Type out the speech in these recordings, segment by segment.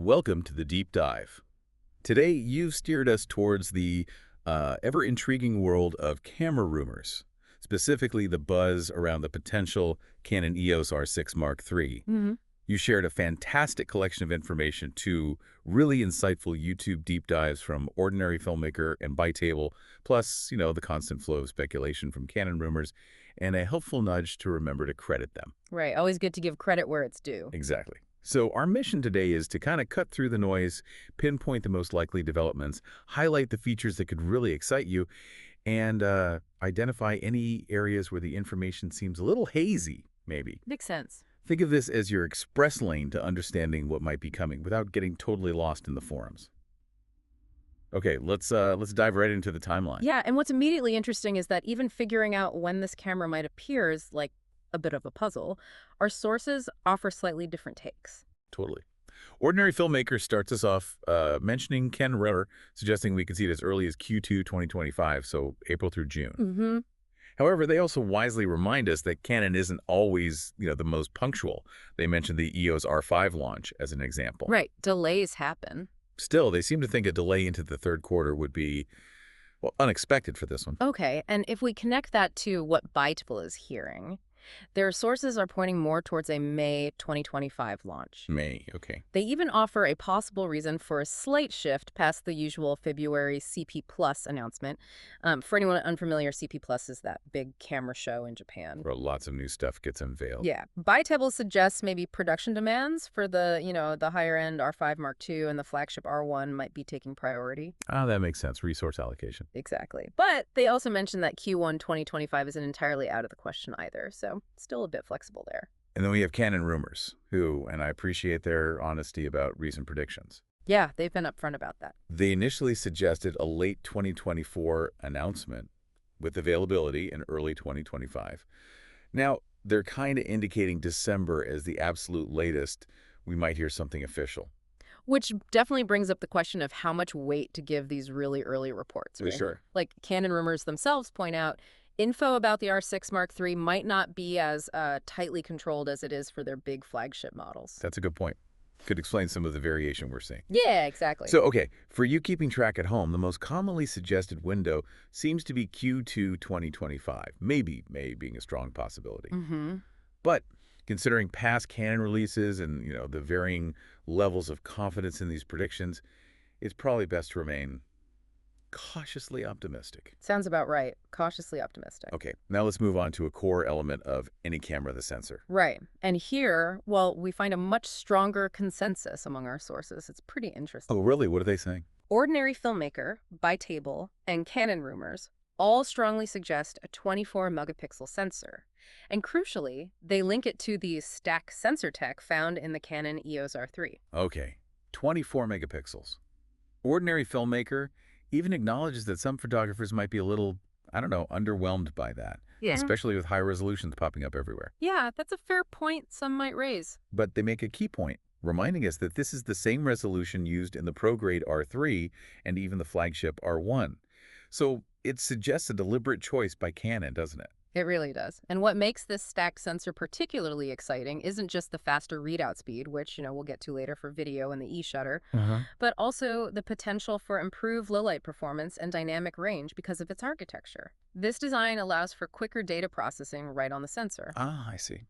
Welcome to the deep dive. Today, you've steered us towards the ever-intriguing world of camera rumors, specifically the buzz around the potential Canon EOS R6 Mark III. hmm You shared a fantastic collection of information, to really insightful YouTube deep dives from ordinary filmmaker and Bytable, plus, the constant flow of speculation from Canon rumors, and a helpful nudge to remember to credit them. Right. Always good to give credit where it's due. Exactly. So our mission today is to kind of cut through the noise, pinpoint the most likely developments, highlight the features that could really excite you, and identify any areas where the information seems a little hazy, maybe. Makes sense. Think of this as your express lane to understanding what might be coming without getting totally lost in the forums. Okay, let's dive right into the timeline. Yeah, and what's immediately interesting is that even figuring out when this camera might appear is like a bit of a puzzle. Our sources offer slightly different takes. Totally. Ordinary Filmmaker starts us off mentioning Ken Rutter, suggesting we could see it as early as Q2 2025, so April through June. Mm-hmm. However, they also wisely remind us that Canon isn't always, the most punctual. They mentioned the EOS R5 launch as an example. Right. Delays happen. Still, they seem to think a delay into the third quarter would be, well, unexpected for this one. Okay, and if we connect that to what Bytable is hearing, their sources are pointing more towards a May 2025 launch. May, okay. They even offer a possible reason for a slight shift past the usual February CP Plus announcement. For anyone unfamiliar, CP Plus is that big camera show in Japan. Where lots of new stuff gets unveiled. Yeah. Bytable suggests maybe production demands for the higher end R5 Mark II and the flagship R1 might be taking priority. Ah, that makes sense. Resource allocation. Exactly. But they also mentioned that Q1 2025 isn't entirely out of the question either, so still a bit flexible there. And then we have Canon Rumors, who, and I appreciate their honesty about recent predictions. Yeah, they've been upfront about that. They initially suggested a late 2024 announcement with availability in early 2025. Now, they're kind of indicating December as the absolute latest. We might hear something official. Which definitely brings up the question of how much weight to give these really early reports. Right? Sure. Like Canon Rumors themselves point out, info about the R6 Mark III might not be as tightly controlled as it is for their big flagship models. That's a good point. Could explain some of the variation we're seeing. Yeah, exactly. So, okay, for you keeping track at home, the most commonly suggested window seems to be Q2 2025, maybe May being a strong possibility. Mm-hmm. But considering past Canon releases and, the varying levels of confidence in these predictions, it's probably best to remain cautiously optimistic. Sounds about right. Cautiously optimistic. Okay, now let's move on to a core element of any camera, the sensor. Right. And here, well, we find a much stronger consensus among our sources. It's pretty interesting. Oh, really? What are they saying? Ordinary Filmmaker, Bytable, and Canon Rumors all strongly suggest a 24-megapixel sensor. And crucially, they link it to the stack sensor tech found in the Canon EOS R3. Okay, 24 megapixels. Ordinary Filmmaker even acknowledges that some photographers might be a little, underwhelmed by that, especially with high resolutions popping up everywhere. Yeah, that's a fair point some might raise. But they make a key point, reminding us that this is the same resolution used in the pro-grade R3 and even the flagship R1. So it suggests a deliberate choice by Canon, doesn't it? It really does. And what makes this stack sensor particularly exciting isn't just the faster readout speed, which, we'll get to later for video and the e-shutter, but also the potential for improved low-light performance and dynamic range because of its architecture. This design allows for quicker data processing right on the sensor. Ah, I see.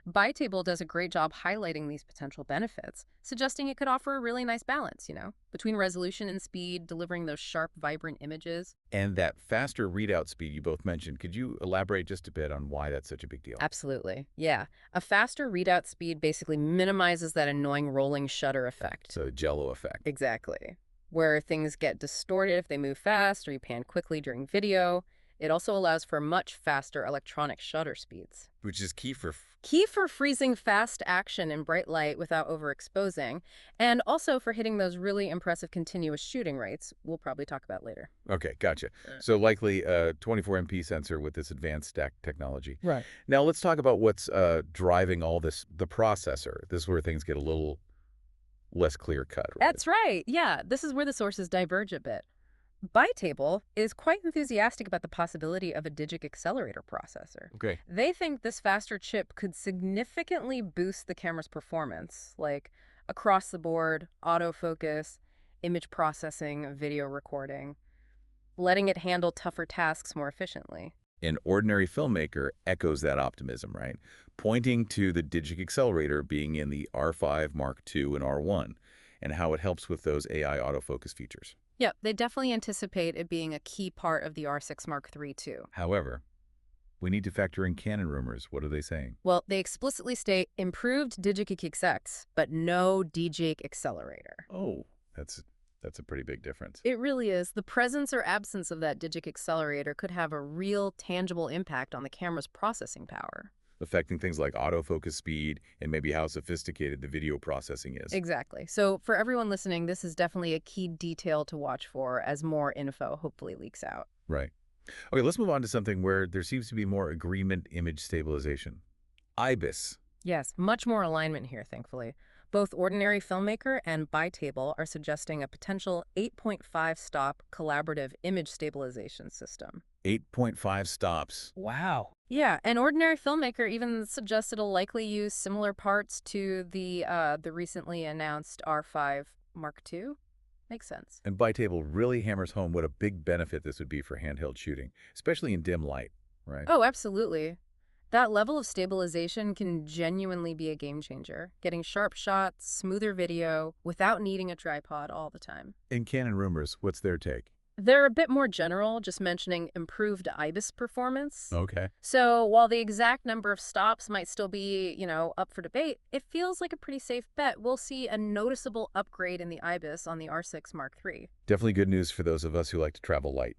Bytable does a great job highlighting these potential benefits, suggesting it could offer a really nice balance, between resolution and speed, delivering those sharp, vibrant images. And that faster readout speed you both mentioned, could you elaborate just a bit on why that's such a big deal? Absolutely. Yeah. A faster readout speed basically minimizes that annoying rolling shutter effect. So Jello effect. Exactly. Where things get distorted if they move fast or you pan quickly during video. It also allows for much faster electronic shutter speeds. Which is key for freezing fast action in bright light without overexposing, and also for hitting those really impressive continuous shooting rates we'll probably talk about later. Okay, gotcha. So likely a 24MP sensor with this advanced stack technology. Right. Now let's talk about what's driving all this, the processor. This is where things get a little less clear-cut. Right? That's right. Yeah, this is where the sources diverge a bit. Bytable is quite enthusiastic about the possibility of a digic accelerator processor. Okay. They think this faster chip could significantly boost the camera's performance, like across the board, autofocus, image processing, video recording, letting it handle tougher tasks more efficiently. An ordinary filmmaker echoes that optimism, right? Pointing to the digic accelerator being in the R5 Mark II and R1 and how it helps with those AI autofocus features. Yep, they definitely anticipate it being a key part of the R6 Mark III too. However, we need to factor in Canon rumors. What are they saying? Well, they explicitly state improved Digic X, but no DJIC accelerator. Oh, that's a pretty big difference. It really is. The presence or absence of that Digic accelerator could have a real, tangible impact on the camera's processing power. Affecting things like autofocus speed and maybe how sophisticated the video processing is. Exactly. So for everyone listening, this is definitely a key detail to watch for as more info hopefully leaks out. Right. Okay, let's move on to something where there seems to be more agreement image stabilization. IBIS. Yes, much more alignment here, thankfully. Both Ordinary Filmmaker and Bytable are suggesting a potential 8.5 stop collaborative image stabilization system. 8.5 stops. Wow. Yeah, and Ordinary Filmmaker even suggests it'll likely use similar parts to the recently announced R5 Mark II. Makes sense. And Bytable really hammers home what a big benefit this would be for handheld shooting, especially in dim light, right? Oh, absolutely. That level of stabilization can genuinely be a game changer, getting sharp shots, smoother video, without needing a tripod all the time. In Canon Rumors, what's their take? They're a bit more general, just mentioning improved IBIS performance. Okay. So while the exact number of stops might still be, up for debate, it feels like a pretty safe bet we'll see a noticeable upgrade in the IBIS on the R6 Mark III. Definitely good news for those of us who like to travel light.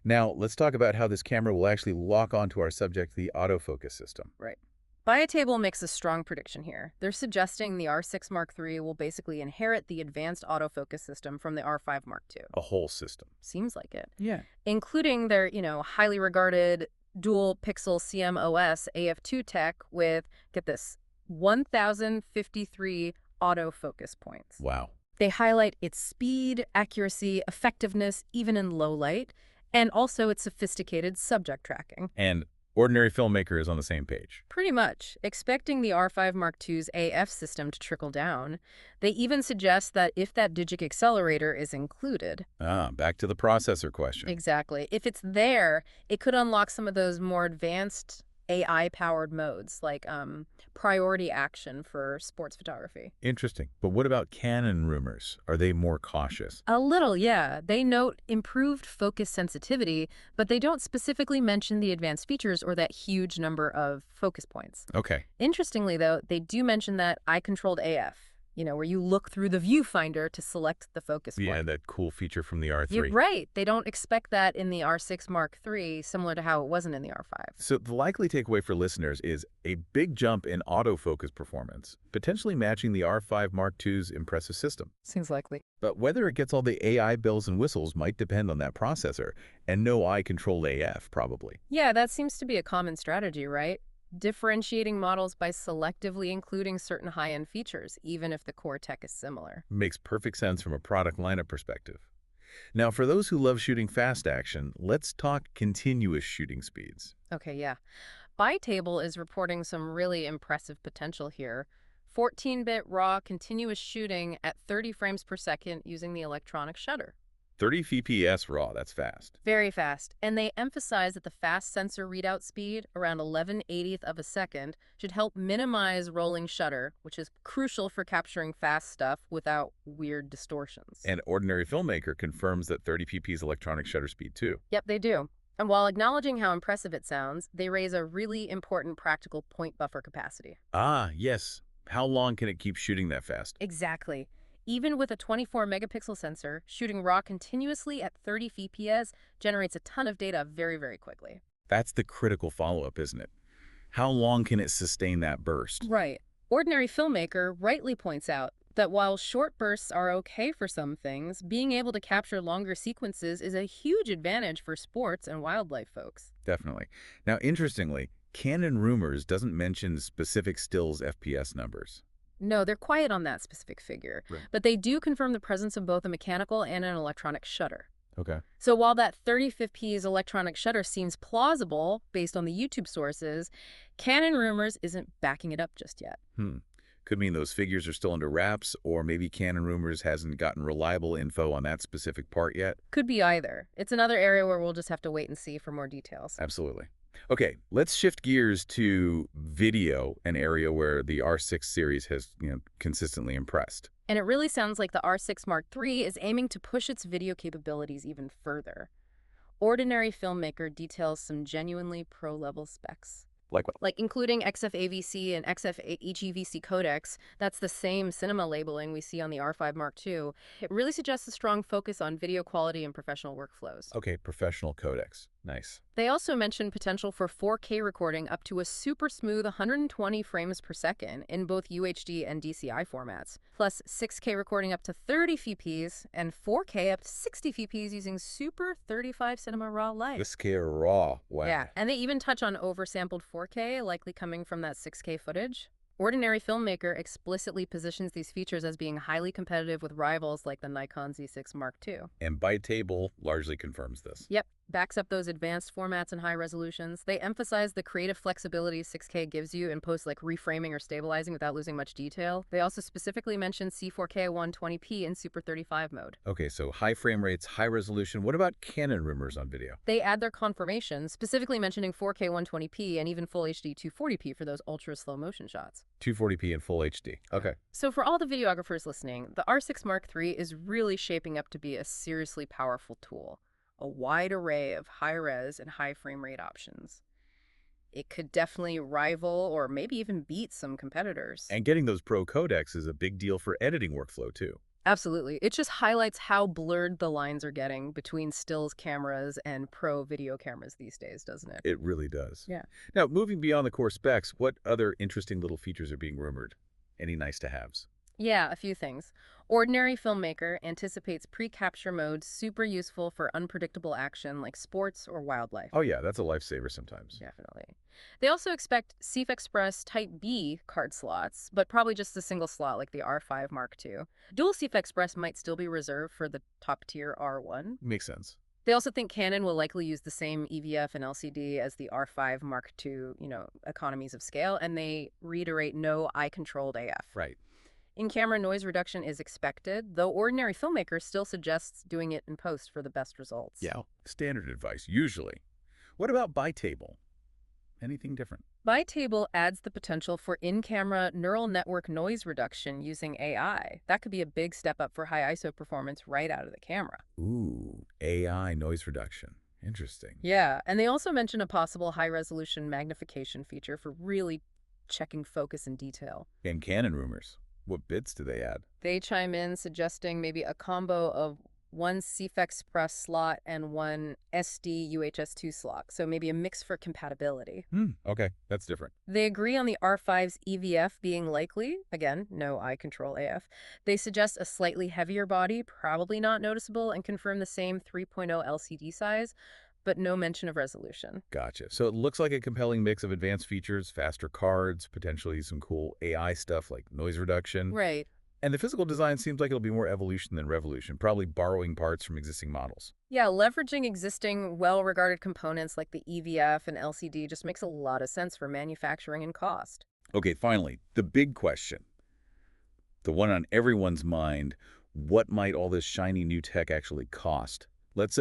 Now, let's talk about how this camera will actually lock onto our subject, the autofocus system. Right. Bytable makes a strong prediction here. They're suggesting the R6 Mark III will basically inherit the advanced autofocus system from the R5 Mark II. A whole system. Seems like it. Yeah. Including their, highly regarded dual pixel CMOS AF2 tech with, get this, 1,053 autofocus points. Wow. They highlight its speed, accuracy, effectiveness, even in low light, and also its sophisticated subject tracking. And Ordinary Filmmaker is on the same page. Pretty much. Expecting the R5 Mark II's AF system to trickle down, they even suggest that if that Digic accelerator is included... Back to the processor question. Exactly. If it's there, it could unlock some of those more advanced AI-powered modes, like priority action for sports photography. Interesting. But what about Canon Rumors? Are they more cautious? A little, yeah. They note improved focus sensitivity, but they don't specifically mention the advanced features or that huge number of focus points. Okay. Interestingly, though, they do mention that eye-controlled AF, where you look through the viewfinder to select the focus point. Yeah, that cool feature from the R3. You're right. They don't expect that in the R6 Mark III, similar to how it wasn't in the R5. So the likely takeaway for listeners is a big jump in autofocus performance, potentially matching the R5 Mark II's impressive system. Seems likely. But whether it gets all the AI bells and whistles might depend on that processor, and no eye-controlled AF, probably. Yeah, that seems to be a common strategy, right? Differentiating models by selectively including certain high-end features, even if the core tech is similar. Makes perfect sense from a product lineup perspective. Now, for those who love shooting fast action, let's talk continuous shooting speeds. Okay, yeah. Bytable is reporting some really impressive potential here. 14-bit raw continuous shooting at 30 frames per second using the electronic shutter. 30 FPS raw, that's fast. Very fast. And they emphasize that the fast sensor readout speed, around 11/80th of a second, should help minimize rolling shutter, which is crucial for capturing fast stuff without weird distortions. And Ordinary Filmmaker confirms that 30 pp's electronic shutter speed too. Yep, they do. And while acknowledging how impressive it sounds, they raise a really important practical point buffer capacity. Ah, yes. How long can it keep shooting that fast? Exactly. Even with a 24-megapixel sensor, shooting raw continuously at 30 FPS generates a ton of data very, very quickly. That's the critical follow-up, isn't it? How long can it sustain that burst? Right. Ordinary Filmmaker rightly points out that while short bursts are okay for some things, being able to capture longer sequences is a huge advantage for sports and wildlife folks. Definitely. Now, interestingly, Canon Rumors doesn't mention specific stills FPS numbers. No, they're quiet on that specific figure, Right. but they do confirm the presence of both a mechanical and an electronic shutter. Okay. So while that 35p's electronic shutter seems plausible based on the YouTube sources, Canon Rumors isn't backing it up just yet. Could mean those figures are still under wraps, or maybe Canon Rumors hasn't gotten reliable info on that specific part yet. Could be either. It's another area where we'll just have to wait and see for more details. Absolutely. Okay, let's shift gears to video, an area where the R6 series has, consistently impressed. And it really sounds like the R6 Mark III is aiming to push its video capabilities even further. Ordinary Filmmaker details some genuinely pro-level specs. Like what? Like including XFAVC and XFHEVC codecs, that's the same cinema labeling we see on the R5 Mark II. It really suggests a strong focus on video quality and professional workflows. Okay, professional codecs. Nice. They also mention potential for 4K recording up to a super smooth 120 frames per second in both UHD and DCI formats, plus 6K recording up to 30 fps and 4K up to 60 fps using Super 35 Cinema Raw Lite. 6K raw. Wow. Yeah, and they even touch on oversampled 4K, likely coming from that 6K footage. Ordinary Filmmaker explicitly positions these features as being highly competitive with rivals like the Nikon Z6 Mark II. And by table largely confirms this. Yep, backs up those advanced formats and high resolutions. They emphasize the creative flexibility 6K gives you in post like reframing or stabilizing without losing much detail. They also specifically mention C4K 120p in Super 35 mode. Okay, so high frame rates, high resolution. What about Canon Rumors on video? They add their confirmation, specifically mentioning 4K 120p and even Full HD 240p for those ultra slow motion shots. 240p and full HD. Okay. So for all the videographers listening, the R6 Mark III is really shaping up to be a seriously powerful tool. A wide array of high-res and high frame rate options. It could definitely rival or maybe even beat some competitors. And getting those pro codecs is a big deal for editing workflow, too. Absolutely. It just highlights how blurred the lines are getting between stills cameras and pro video cameras these days, doesn't it? It really does. Yeah. Now, moving beyond the core specs, what other interesting little features are being rumored? Any nice-to-haves? Yeah, a few things. Ordinary Filmmaker anticipates pre-capture mode super useful for unpredictable action like sports or wildlife. Oh, yeah, that's a lifesaver sometimes. Definitely. They also expect CF Express Type B card slots, but probably just a single slot like the R5 Mark II. Dual CF Express might still be reserved for the top-tier R1. Makes sense. They also think Canon will likely use the same EVF and LCD as the R5 Mark II, economies of scale, and they reiterate no eye-controlled AF. Right. In-camera noise reduction is expected, though Ordinary Filmmaker still suggests doing it in post for the best results. Yeah, standard advice, usually. What about bi-table? Anything different? Bi-table adds the potential for in-camera neural network noise reduction using AI. That could be a big step up for high ISO performance right out of the camera. Ooh, AI noise reduction. Interesting. Yeah, and they also mention a possible high-resolution magnification feature for really checking focus and detail. And Canon Rumors. What bits do they add? They chime in suggesting maybe a combo of one CF Express slot and one SD UHS-2 slot, so maybe a mix for compatibility. Okay, that's different. They agree on the R5's EVF being likely. Again, no eye control AF. They suggest a slightly heavier body, probably not noticeable, and confirm the same 3.0 LCD size, but no mention of resolution. Gotcha. So it looks like a compelling mix of advanced features, faster cards, potentially some cool AI stuff like noise reduction. Right. And the physical design seems like it'll be more evolution than revolution, probably borrowing parts from existing models. Yeah, leveraging existing well-regarded components like the EVF and LCD just makes a lot of sense for manufacturing and cost. Okay, finally, the big question. The one on everyone's mind, what might all this shiny new tech actually cost? Let's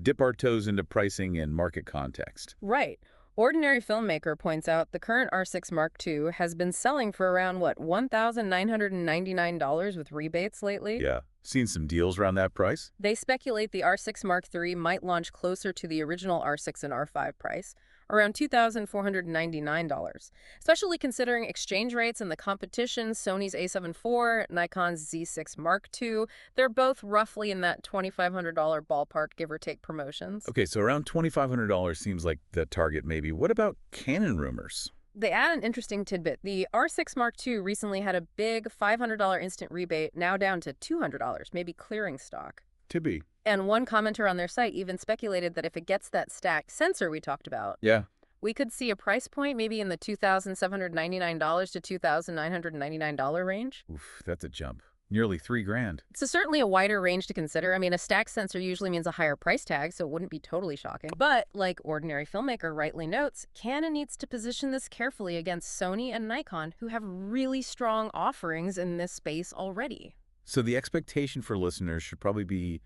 dip our toes into pricing and market context. Right. Ordinary Filmmaker points out the current R6 Mark II has been selling for around, $1,999 with rebates lately? Yeah. Seen some deals around that price? They speculate the R6 Mark III might launch closer to the original R6 and R5 price, around $2,499, especially considering exchange rates and the competition. Sony's A7 IV, Nikon's Z6 Mark II, they're both roughly in that $2,500 ballpark, give or take promotions. Okay, so around $2,500 seems like the target maybe. What about Canon Rumors? They add an interesting tidbit. The R6 Mark II recently had a big $500 instant rebate, now down to $200, maybe clearing stock. To be. And one commenter on their site even speculated that if it gets that stacked sensor we talked about, Yeah. we could see a price point maybe in the $2,799 to $2,999 range. Oof, that's a jump. Nearly 3 grand. So certainly a wider range to consider. I mean, a stack sensor usually means a higher price tag, so it wouldn't be totally shocking. But like ordinary filmmaker rightly notes, Canon needs to position this carefully against Sony and Nikon, who have really strong offerings in this space already. So the expectation for listeners should probably be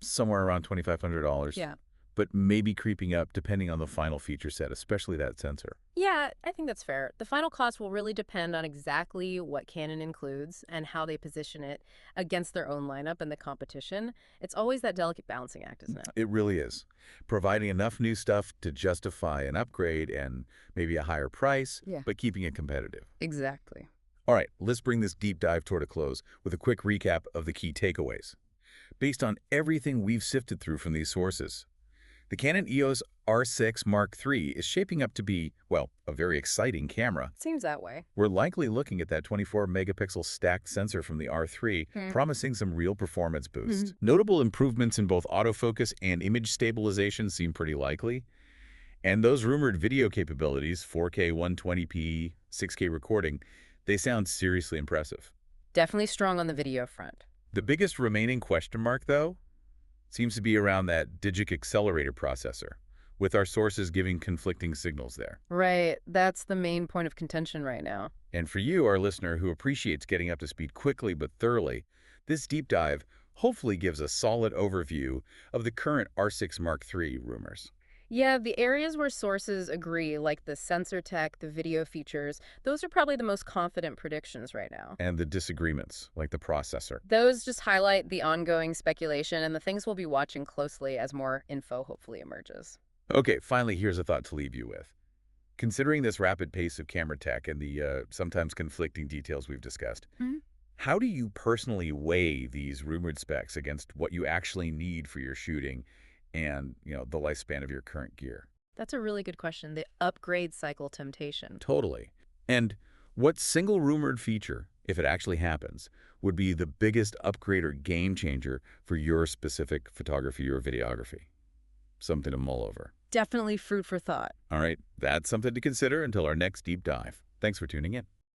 somewhere around $2,500, Yeah. but maybe creeping up depending on the final feature set, especially that sensor. Yeah, I think that's fair. The final cost will really depend on exactly what Canon includes and how they position it against their own lineup and the competition. It's always that delicate balancing act, isn't it? It really is. Providing enough new stuff to justify an upgrade and maybe a higher price, Yeah. but keeping it competitive. Exactly. All right, let's bring this deep dive toward a close with a quick recap of the key takeaways. Based on everything we've sifted through from these sources, the Canon EOS R6 Mark III is shaping up to be, well, a very exciting camera. Seems that way. We're likely looking at that 24-megapixel stacked sensor from the R3, promising some real performance boost. Notable improvements in both autofocus and image stabilization seem pretty likely. And those rumored video capabilities, 4K 120p, 6K recording, they sound seriously impressive. Definitely strong on the video front. The biggest remaining question mark, though, seems to be around that Digic accelerator processor, with our sources giving conflicting signals there. Right. That's the main point of contention right now. And for you, our listener, who appreciates getting up to speed quickly but thoroughly, this deep dive hopefully gives a solid overview of the current R6 Mark III rumors. Yeah, the areas where sources agree, like the sensor tech, the video features, those are probably the most confident predictions right now. And the disagreements, like the processor. Those just highlight the ongoing speculation and the things we'll be watching closely as more info hopefully emerges. Okay, finally, here's a thought to leave you with. Considering this rapid pace of camera tech and the sometimes conflicting details we've discussed, how do you personally weigh these rumored specs against what you actually need for your shooting and, the lifespan of your current gear? That's a really good question. The upgrade cycle temptation. Totally. And what single rumored feature, if it actually happens, would be the biggest upgrade or game changer for your specific photography or videography? Something to mull over. Definitely fruit for thought. All right, that's something to consider until our next deep dive. Thanks for tuning in.